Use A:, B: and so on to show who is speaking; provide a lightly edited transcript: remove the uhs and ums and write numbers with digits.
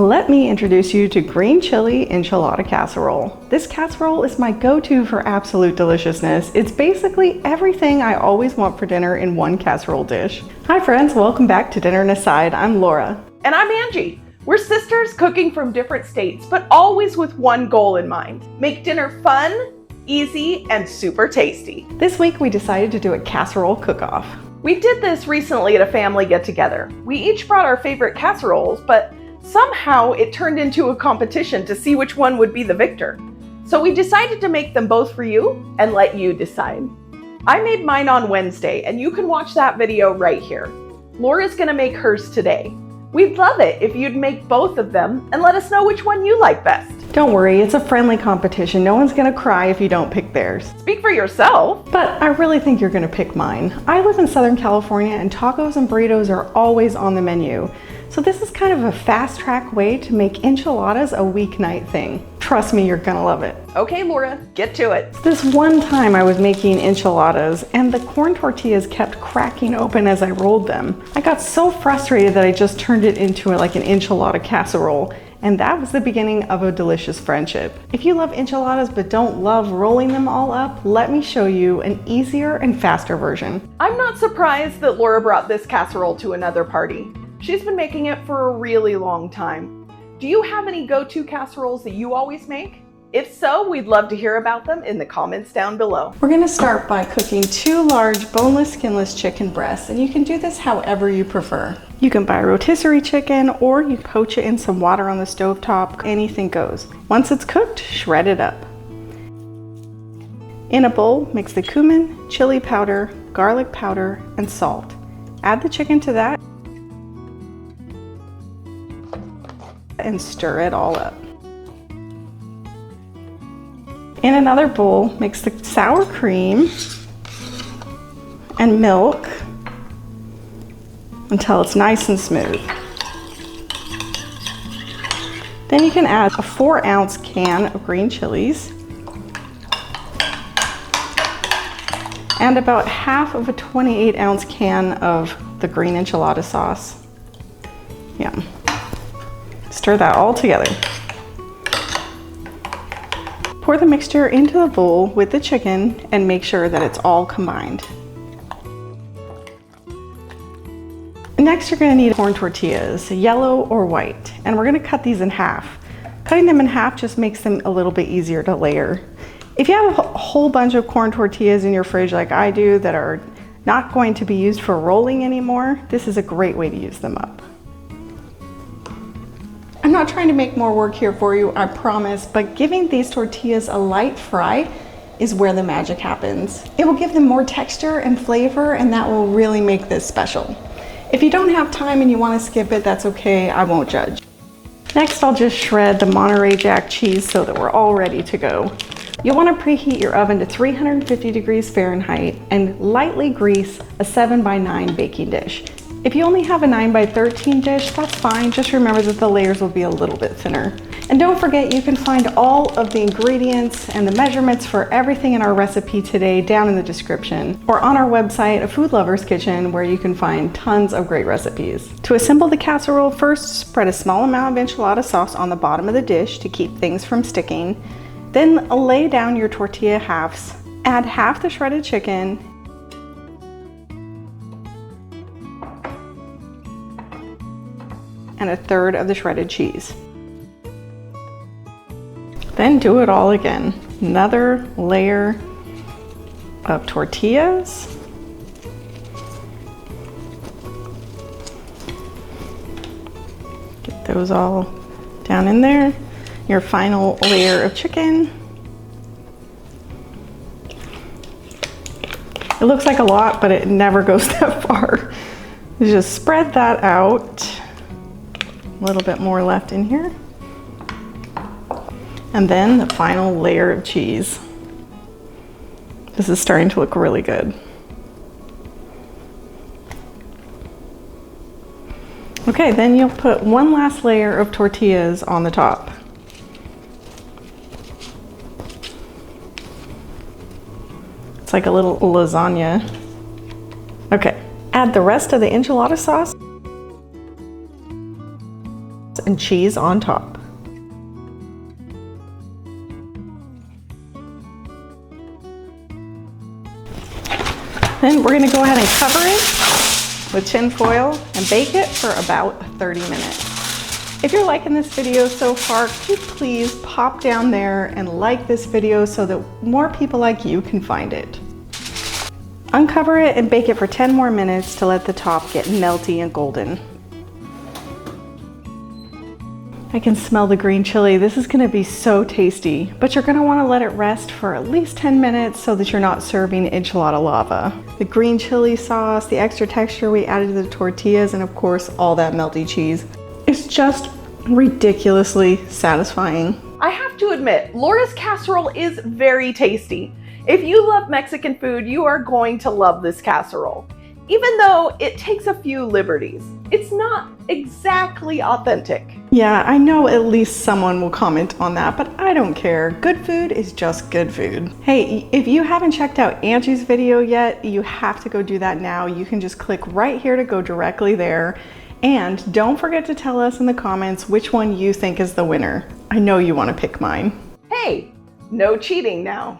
A: Let me introduce you to green chili enchilada casserole. This casserole is my go-to for absolute deliciousness. It's basically everything I always want for dinner in one casserole dish. Hi friends, welcome back to Dinner and Aside. I'm Laura.
B: And I'm Angie. We're sisters cooking from different states, but always with one goal in mind. Make dinner fun, easy, and super tasty.
A: This week we decided to do a casserole cook-off.
B: We did this recently at a family get-together. We each brought our favorite casseroles, but somehow it turned into a competition to see which one would be the victor. So we decided to make them both for you and let you decide. I made mine on Wednesday, and you can watch that video right here. Laura's gonna make hers today. We'd love it if you'd make both of them and let us know which one you like best.
A: Don't worry, it's a friendly competition. No one's gonna cry if you don't pick theirs.
B: Speak for yourself.
A: But I really think you're gonna pick mine. I live in Southern California and tacos and burritos are always on the menu. So this is kind of a fast track way to make enchiladas a weeknight thing. Trust me, you're gonna love it.
B: Okay, Laura, get to it.
A: This one time I was making enchiladas and the corn tortillas kept cracking open as I rolled them. I got so frustrated that I just turned it into like an enchilada casserole. And that was the beginning of a delicious friendship. If you love enchiladas but don't love rolling them all up, let me show you an easier and faster version.
B: I'm not surprised that Laura brought this casserole to another party. She's been making it for a really long time. Do you have any go-to casseroles that you always make? If so, we'd love to hear about them in the comments down below.
A: We're gonna start by cooking 2 large boneless, skinless chicken breasts, and you can do this however you prefer. You can buy rotisserie chicken or you poach it in some water on the stovetop. Anything goes. Once it's cooked, shred it up. In a bowl, mix the cumin, chili powder, garlic powder, and salt. Add the chicken to that and stir it all up. In another bowl, mix the sour cream and milk until it's nice and smooth. Then you can add a 4-ounce can of green chilies and about half of a 28-ounce can of the green enchilada sauce. Yum. Stir that all together. Pour the mixture into the bowl with the chicken and make sure that it's all combined. Next, you're going to need corn tortillas, yellow or white, and we're going to cut these in half. Cutting them in half just makes them a little bit easier to layer. If you have a whole bunch of corn tortillas in your fridge like I do that are not going to be used for rolling anymore, this is a great way to use them up. I'm not trying to make more work here for you, I promise, but giving these tortillas a light fry is where the magic happens. It will give them more texture and flavor, and that will really make this special. If you don't have time and you want to skip it, that's okay, I won't judge. Next, I'll just shred the Monterey Jack cheese so that we're all ready to go. You'll want to preheat your oven to 350 degrees Fahrenheit and lightly grease a 7x9 baking dish. If you only have a 9x13 dish, that's fine. Just remember that the layers will be a little bit thinner. And don't forget, you can find all of the ingredients and the measurements for everything in our recipe today down in the description or on our website, A Food Lover's Kitchen, where you can find tons of great recipes. To assemble the casserole, first spread a small amount of enchilada sauce on the bottom of the dish to keep things from sticking. Then lay down your tortilla halves. Add half the shredded chicken and a third of the shredded cheese. Then do it all again. Another layer of tortillas. Get those all down in there. Your final layer of chicken. It looks like a lot, but it never goes that far. You just spread that out. A little bit more left in here. And then the final layer of cheese. This is starting to look really good. Okay, then you'll put one last layer of tortillas on the top. It's like a little lasagna. Okay, add the rest of the enchilada sauce
B: and cheese on top.
A: Then we're gonna go ahead and cover it with tin foil and bake it for about 30 minutes. If you're liking this video so far, could you please pop down there and like this video so that more people like you can find it. Uncover it and bake it for 10 more minutes to let the top get melty and golden. I can smell the green chili. This is gonna be so tasty, but you're gonna wanna let it rest for at least 10 minutes so that you're not serving enchilada lava. The green chili sauce, the extra texture we added to the tortillas, and of course, all that melty cheese. It's just ridiculously satisfying.
B: I have to admit, Laura's casserole is very tasty. If you love Mexican food, you are going to love this casserole. Even though it takes a few liberties, it's not exactly authentic.
A: Yeah, I know at least someone will comment on that, but I don't care. Good food is just good food. Hey, if you haven't checked out Angie's video yet, you have to go do that now. You can just click right here to go directly there. And don't forget to tell us in the comments which one you think is the winner. I know you want to pick mine.
B: Hey, no cheating now.